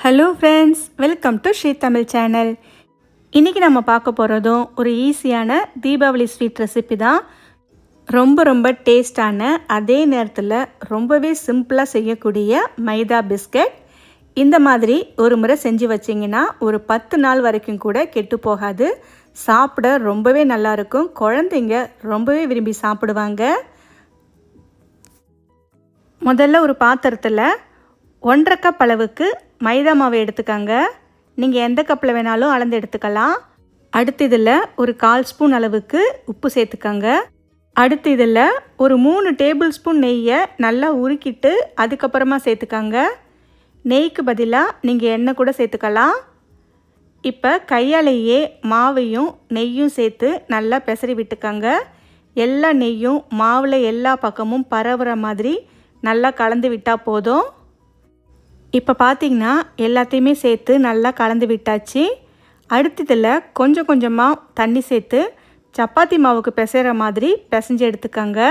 Hello friends, welcome to Sri Tamil channel. இன்றைக்கி நம்ம பார்க்க போகிறதும் ஒரு ஈஸியான தீபாவளி ஸ்வீட் ரெசிபி தான். ரொம்ப டேஸ்டான, அதே நேரத்தில் ரொம்பவே சிம்பிளாக செய்யக்கூடிய மைதா பிஸ்கட். இந்த மாதிரி ஒரு முறை செஞ்சு வச்சிங்கன்னா ஒரு 10 நாள் வரைக்கும் கூட கெட்டு போகாது. சாப்பிட ரொம்பவே நல்லாயிருக்கும். குழந்தைங்க ரொம்பவே விரும்பி சாப்பிடுவாங்க. முதல்ல ஒரு பாத்திரத்தில் 1.5 கப் அளவுக்கு மைதா மாவு எடுத்துக்கங்க. நீங்கள் எந்த கப்பில் வேணாலும் அளந்து எடுத்துக்கலாம். அடுத்து இதில் ஒரு 1/4 ஸ்பூன் அளவுக்கு உப்பு சேர்த்துக்கங்க. அடுத்து இதில் ஒரு 3 டேபிள் ஸ்பூன் நெய்யை நல்லா உருக்கிட்டு அதுக்கப்புறமா சேர்த்துக்கங்க. நெய்க்கு பதிலாக நீங்கள் எண்ணெய் கூட சேர்த்துக்கலாம். இப்போ கையாலேயே மாவையும் நெய்யும் சேர்த்து நல்லா பெசரி விட்டுக்கங்க. எல்லா நெய்யும் மாவில் எல்லா பக்கமும் பரவுற மாதிரி நல்லா கலந்து விட்டால் போதும். இப்போ பார்த்திங்கன்னா எல்லாத்தையுமே சேர்த்து நல்லா கலந்து விட்டாச்சு. அடுத்ததில் கொஞ்சம் கொஞ்சமாக தண்ணி சேர்த்து சப்பாத்தி மாவுக்கு பிசைகிற மாதிரி பிசைஞ்சு எடுத்துக்கங்க.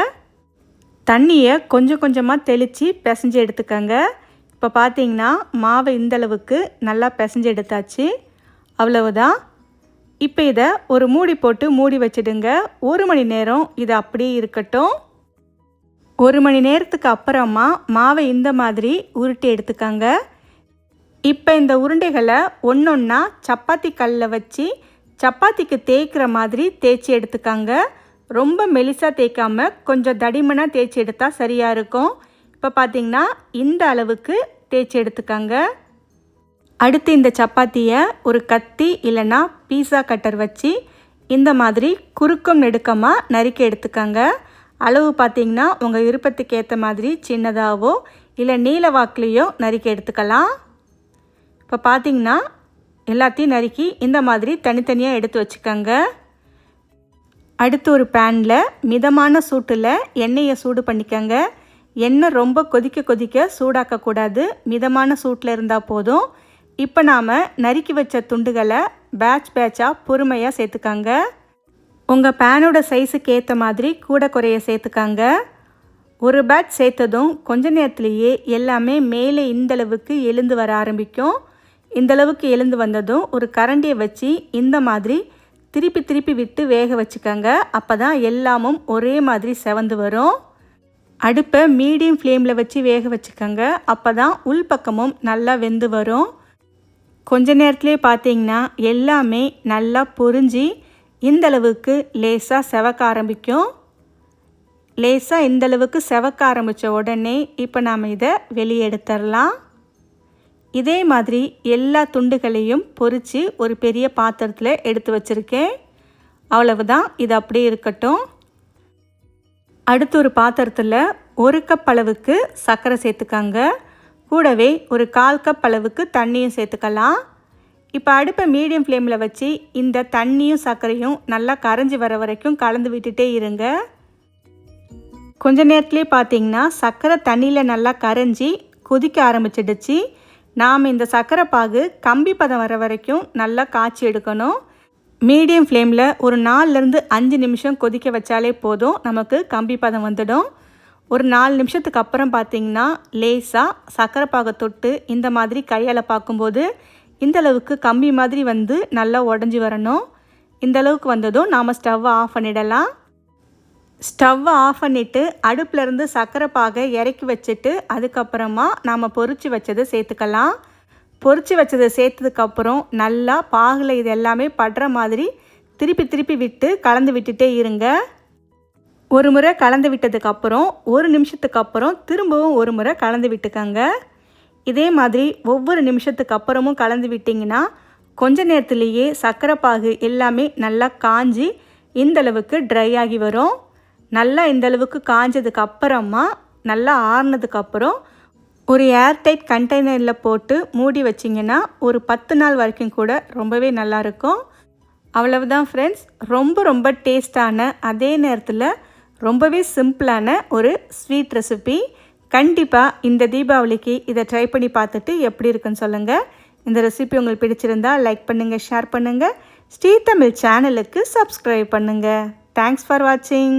தண்ணியை கொஞ்சம் கொஞ்சமாக தெளித்து பிசைஞ்சு எடுத்துக்கங்க. இப்போ பார்த்திங்கன்னா மாவை இந்தளவுக்கு நல்லா பிசைஞ்சு எடுத்தாச்சு. அவ்வளவுதான். இப்போ இதை ஒரு மூடி போட்டு மூடி வச்சிடுங்க. 1 மணி நேரம் இது அப்படியே இருக்கட்டும். 1 மணி நேரத்துக்கு அப்புறமா மாவை இந்த மாதிரி உருட்டி எடுத்துக்கங்க. இப்போ இந்த உருண்டைகளை ஒன்றொன்னா சப்பாத்தி கல்லில் வச்சு சப்பாத்திக்கு தேய்க்கிற மாதிரி தேய்ச்சி எடுத்துக்கங்க. ரொம்ப மெலிசாக தேய்க்காமல் கொஞ்சம் தடிமனாக தேய்ச்சி எடுத்தால் சரியாக இருக்கும். இப்போ பார்த்திங்கன்னா இந்த அளவுக்கு தேய்ச்சி எடுத்துக்கங்க. அடுத்து இந்த சப்பாத்தியை ஒரு கத்தி இல்லைன்னா பீஸா கட்டர் வச்சு இந்த மாதிரி குறுக்கம் நெடுக்கமாக நறுக்கி எடுத்துக்கங்க. அளவு பார்த்திங்கன்னா உங்கள் விருப்பத்துக்கு ஏற்ற மாதிரி சின்னதாகவோ இல்லை நீல வாக்குலேயோ நறுக்கி எடுத்துக்கலாம். இப்போ பார்த்திங்கன்னா எல்லாத்தையும் நறுக்கி இந்த மாதிரி தனித்தனியாக எடுத்து வச்சுக்கோங்க. அடுத்து ஒரு பேனில் மிதமான சூட்டில் எண்ணெயை சூடு பண்ணிக்கோங்க. எண்ணெய் ரொம்ப கொதிக்க சூடாக்கக்கூடாது. மிதமான சூட்டில் இருந்தால் போதும். இப்போ நாம் நறுக்கி வச்ச துண்டுகளை பேட்சாக பொறுமையாக சேர்த்துக்கோங்க. உங்கள் பேனோட சைஸுக்கு ஏற்ற மாதிரி கூட குறைய சேர்த்துக்காங்க. ஒரு பேட்ச் சேர்த்ததும் கொஞ்ச நேரத்துலேயே எல்லாமே மேலே இந்தளவுக்கு எழுந்து வர ஆரம்பிக்கும். இந்தளவுக்கு எழுந்து வந்ததும் ஒரு கரண்டியை வச்சு இந்த மாதிரி திருப்பி விட்டு வேக வச்சுக்கோங்க. அப்போ தான் எல்லாமும் ஒரே மாதிரி செவந்து வரும். அடுப்பை மீடியம் ஃப்ளேமில் வச்சு வேக வச்சுக்கோங்க. அப்போ தான் உள் பக்கமும் நல்லா வெந்து வரும். கொஞ்ச நேரத்துலேயே பார்த்தீங்கன்னா எல்லாமே நல்லா பொரிஞ்சு இந்தளவுக்கு லேசாக செவக்க ஆரம்பிக்கும். லேசாக இந்தளவுக்கு செவக்க ஆரம்பித்த உடனே இப்போ நாம் இதை வெளியே எடுத்துடலாம். இதே மாதிரி எல்லா துண்டுகளையும் பொரித்து ஒரு பெரிய பாத்திரத்தில் எடுத்து வச்சுருக்கேன். அவ்வளவுதான், இது அப்படியே இருக்கட்டும். அடுத்து ஒரு பாத்திரத்தில் 1 கப் அளவுக்கு சர்க்கரை சேர்த்துக்கங்க. கூடவே ஒரு 1/4 கப் அளவுக்கு தண்ணியும் சேர்த்துக்கலாம். இப்போ அடுப்பை மீடியம் ஃப்ளேமில் வச்சு இந்த தண்ணியும் சர்க்கரையும் நல்லா கரைஞ்சி வர வரைக்கும் கலந்து விட்டுட்டே இருங்க. கொஞ்ச நேரத்துலேயே பார்த்தீங்கன்னா சர்க்கரை தண்ணியில் நல்லா கரைஞ்சி கொதிக்க ஆரம்பிச்சிடுச்சு. நாம் இந்த சர்க்கரை பாகு கம்பி பதம் வர வரைக்கும் நல்லா காய்ச்சி எடுக்கணும். மீடியம் ஃப்ளேமில் ஒரு 4லேருந்து 5 நிமிஷம் கொதிக்க வச்சாலே போதும், நமக்கு கம்பி பதம் வந்துடும். ஒரு 4 நிமிஷத்துக்கு அப்புறம் பார்த்திங்கன்னா லேசாக சர்க்கரை பாகை தொட்டு இந்த மாதிரி கையால் பார்க்கும்போது இந்தளவுக்கு கம்பி மாதிரி வந்து நல்லா உடஞ்சி வரணும். இந்தளவுக்கு வந்ததும் நாம் ஸ்டவ்வை ஆஃப் பண்ணிடலாம். ஸ்டவ்வை ஆஃப் பண்ணிவிட்டு அடுப்பிலேருந்து சர்க்கரை பாகை இறக்கி வச்சுட்டு அதுக்கப்புறமா நாம் பொரிச்சு வச்சதை சேர்த்துக்கலாம். பொரிச்சு வச்சதை சேர்த்ததுக்கப்புறம் நல்லா பாகில் இது எல்லாமே படுற மாதிரி திருப்பி விட்டு கலந்து விட்டுட்டே இருங்க. ஒரு முறை கலந்து விட்டதுக்கப்புறம் 1 நிமிஷத்துக்கு அப்புறம் திரும்பவும் ஒரு முறை கலந்து விட்டுக்கங்க. இதே மாதிரி ஒவ்வொரு நிமிஷத்துக்கு அப்புறமும் கலந்து விட்டிங்கன்னா கொஞ்ச நேரத்துலேயே சர்க்கரை பாகு எல்லாமே நல்லா காஞ்சி இந்தளவுக்கு ட்ரை ஆகி வரும். நல்லா இந்தளவுக்கு காஞ்சதுக்கு அப்புறமா நல்லா ஆறுனதுக்கப்புறம் ஒரு ஏர்டைட் கண்டெய்னரில் போட்டு மூடி வச்சிங்கன்னா ஒரு 10 நாள் வரைக்கும் கூட ரொம்பவே நல்லாயிருக்கும். அவ்வளவுதான் ஃப்ரெண்ட்ஸ், ரொம்ப டேஸ்டான அதே நேரத்தில் ரொம்பவே சிம்பிளான ஒரு ஸ்வீட் ரெசிபி. கண்டிப்பாக இந்த தீபாவளிக்கு இதை ட்ரை பண்ணி பார்த்துட்டு எப்படி இருக்குன்னு சொல்லுங்கள். இந்த ரெசிபி உங்களுக்கு பிடிச்சிருந்தால் லைக் பண்ணுங்கள், ஷேர் பண்ணுங்கள். ஸ்ரீ தமிழ் சேனலுக்கு சப்ஸ்கிரைப் பண்ணுங்கள். தேங்க்ஸ் ஃபார் வாட்சிங்.